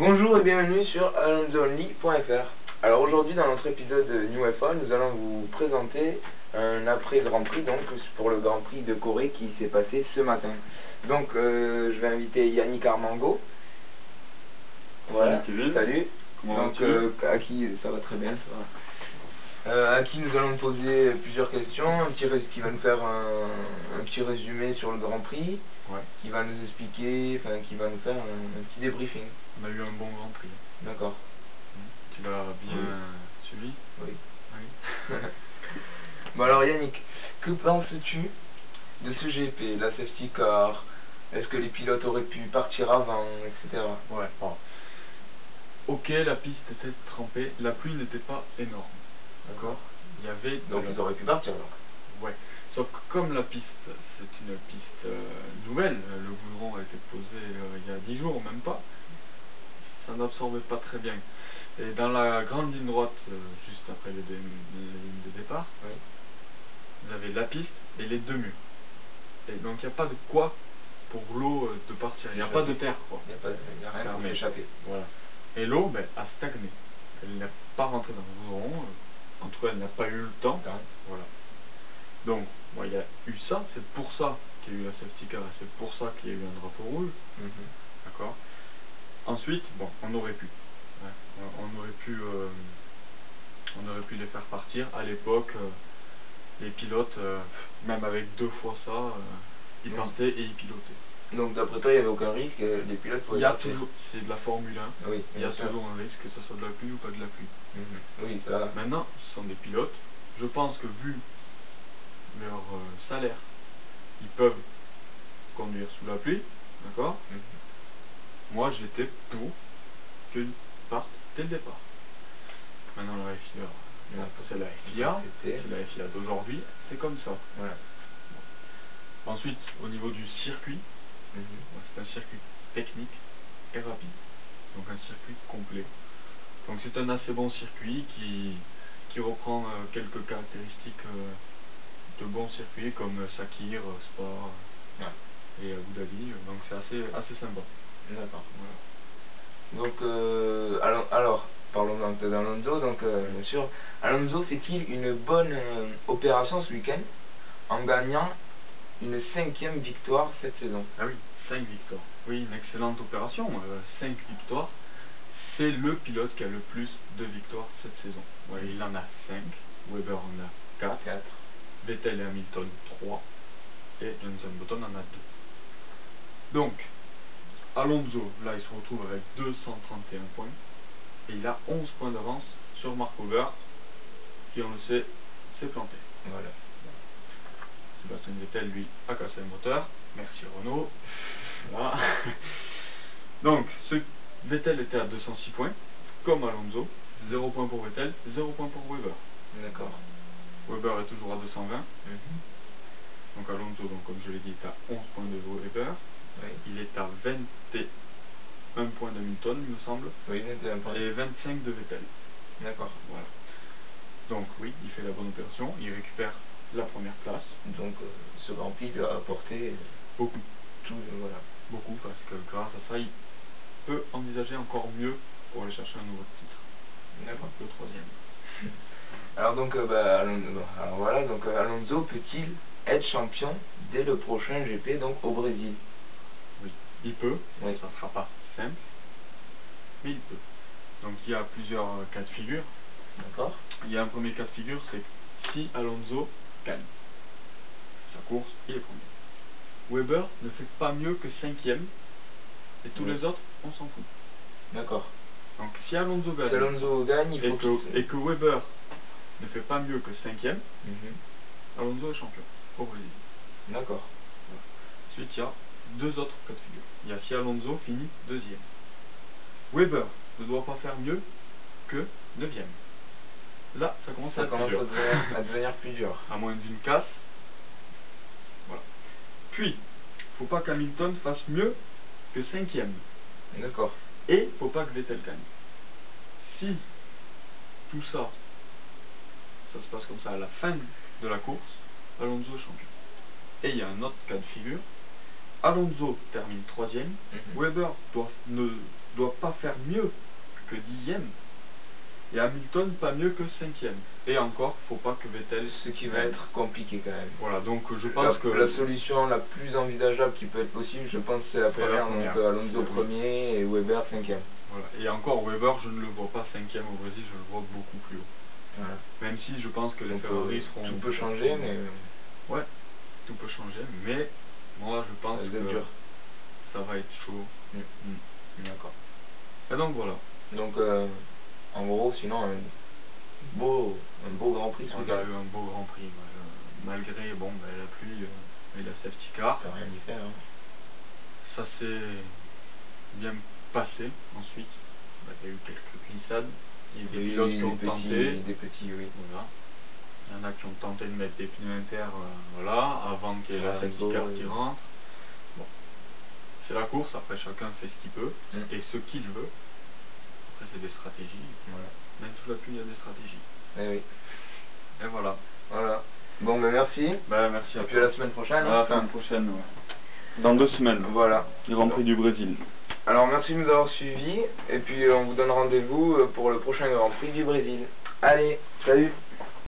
Bonjour et bienvenue sur alonsoonly.fr. Alors aujourd'hui dans notre épisode New F1, nous allons vous présenter un après Grand Prix, donc pour le Grand Prix de Corée qui s'est passé ce matin. Donc je vais inviter Yannick Armango. Voilà, salut. Comment donc à qui ça va très bien, ça va. À qui nous allons poser plusieurs questions, qui va nous faire un petit résumé sur le Grand Prix, qui va nous expliquer, qui va nous faire un petit débriefing. On a eu un bon Grand Prix. D'accord. Tu l'as bien suivi? Oui. Oui. Bon alors Yannick, que penses-tu de ce GP, la safety car? Est-ce que les pilotes auraient pu partir avant, etc. Ouais. Bon. Ok, la piste était trempée, la pluie n'était pas énorme. D'accord. Il y avait donc ils auraient pu partir donc. Ouais. Sauf que comme la piste, c'est une piste nouvelle, le goudron a été posé il y a 10 jours, même pas, ça n'absorbait pas très bien. Et dans la grande ligne droite, juste après les lignes de départ, vous avez la piste et les deux murs. Et donc il n'y a pas de quoi pour l'eau de partir, il n'y a pas de terre quoi. Il n'y a rien pour s'échapper. Voilà. Et l'eau a stagné. Elle n'est pas rentrée dans le goudron, en tout cas elle n'a pas eu le temps. Voilà. Donc il y a eu ça, c'est pour ça qu'il y a eu la safety car, c'est pour ça qu'il y a eu un drapeau rouge. D'accord. Ensuite, on aurait pu. On aurait pu les faire partir. À l'époque, les pilotes, même avec 2 fois ça, ils partaient et ils pilotaient. Donc d'après toi, il n'y avait aucun risque, les pilotes pouvaient partir. C'est de la Formule 1, oui, il y a toujours un risque que ce soit de la pluie ou pas de la pluie. Oui, ça. Maintenant, ce sont des pilotes. Je pense que vu leur salaire, ils peuvent conduire sous la pluie, d'accord. Moi, j'étais pour qu'ils partent dès le départ. Maintenant, la FIA, c'est la FIA d'aujourd'hui, c'est comme ça. Voilà. Ensuite, au niveau du circuit, c'est un circuit technique et rapide, donc un circuit complet. Donc c'est un assez bon circuit qui reprend quelques caractéristiques de bons circuits comme Sakir, Spa et Abu Dhabi, donc c'est assez sympa. D'accord. Voilà. Donc alors parlons un peu d'Alonso. Donc bien sûr, Alonso fait-il une bonne opération ce week-end en gagnant une 5e victoire cette saison? Ah oui, 5 victoires. Oui, une excellente opération. 5 victoires. C'est le pilote qui a le plus de victoires cette saison. Ouais, il en a 5. Weber en a 4. Vettel et Hamilton 3. Et Jenson Button en a 2. Donc, Alonso, là, il se retrouve avec 231 points. Et il a 11 points d'avance sur Mark Webber, qui, on le sait, s'est planté. Voilà. Sébastien Vettel, lui, a cassé le moteur. Merci Renault. Voilà. Donc, Vettel était à 206 points, comme Alonso. 0 points pour Vettel, 0 points pour Weber. D'accord. Weber est toujours à 220. Donc Alonso, comme je l'ai dit, est à 11 points de Weber. Il est à 21 points d'Hamilton, il me semble. Oui, 21 points. Et 25 de Vettel. D'accord. Voilà. Donc oui, il fait la bonne opération, il récupère la première place. Donc ce Grand Prix lui a apporté beaucoup. Voilà. Beaucoup, parce que grâce à ça, il peut envisager encore mieux pour aller chercher un nouveau titre. D'accord. Le 3e. Alors donc, Alonso peut-il être champion dès le prochain GP, donc au Brésil? Oui, il peut. Oui. Ça ne sera pas simple, mais il peut. Donc il y a plusieurs cas de figure. D'accord. Il y a un premier cas de figure, c'est si Alonso gagne sa course, il est premier. Weber ne fait pas mieux que 5e, et tous les autres, on s'en fout. D'accord. Donc si Alonso gagne, il faut et que Weber ne fait pas mieux que 5e, Alonso est champion au Brésil. D'accord. Voilà. Ensuite, il y a 2 autres cas de figure. Il y a si Alonso finit 2e. Weber ne doit pas faire mieux que 9e. Là, ça commence à devenir plus dur. À moins d'une casse. Voilà. Puis, il ne faut pas qu'Hamilton fasse mieux que 5e. D'accord. Et il ne faut pas que Vettel gagne. Si tout ça se passe comme ça à la fin de la course, Alonso est champion. Et il y a un autre cas de figure, Alonso termine 3e, Weber ne doit pas faire mieux que 10e, et Hamilton pas mieux que 5e. Et encore, faut pas que Vettel... Ce qui va être compliqué quand même. Voilà, donc je pense que... La solution la plus envisageable qui peut être possible, je pense c'est la première, donc Alonso premier et Weber 5e. Voilà. Et encore, Weber, je ne le vois pas 5e au Brésil, je le vois beaucoup plus haut. Voilà. Même si je pense que les Ferrari seront... Tout peut changer, mais... Ouais, tout peut changer, mais moi je pense que ça va être chaud. D'accord. Et donc voilà. Donc en gros, sinon un beau Grand Prix. On a eu un beau Grand Prix, malgré bon, la pluie et la safety car. Ça n'a rien y faire. Hein. Ça s'est bien passé ensuite. Il y a eu quelques glissades. Il y a eu des pilotes qui ont tenté. Des petits, oui. Voilà. Il y en a qui ont tenté de mettre des pneus inter voilà, avant qu'il y ait la safety car qui rentre. Bon. C'est la course, après chacun fait ce qu'il peut et ce qu'il veut. Après c'est des stratégies. Voilà. Même sous la pluie il y a des stratégies. Et oui. Et voilà. Voilà. Bon ben merci. Merci à toi. Et puis à la semaine prochaine. À la semaine prochaine, ouais. Dans 2 semaines. Voilà. Le Grand Prix du Brésil. Alors merci de nous avoir suivis et puis on vous donne rendez-vous pour le prochain Grand Prix du Brésil. Allez, salut.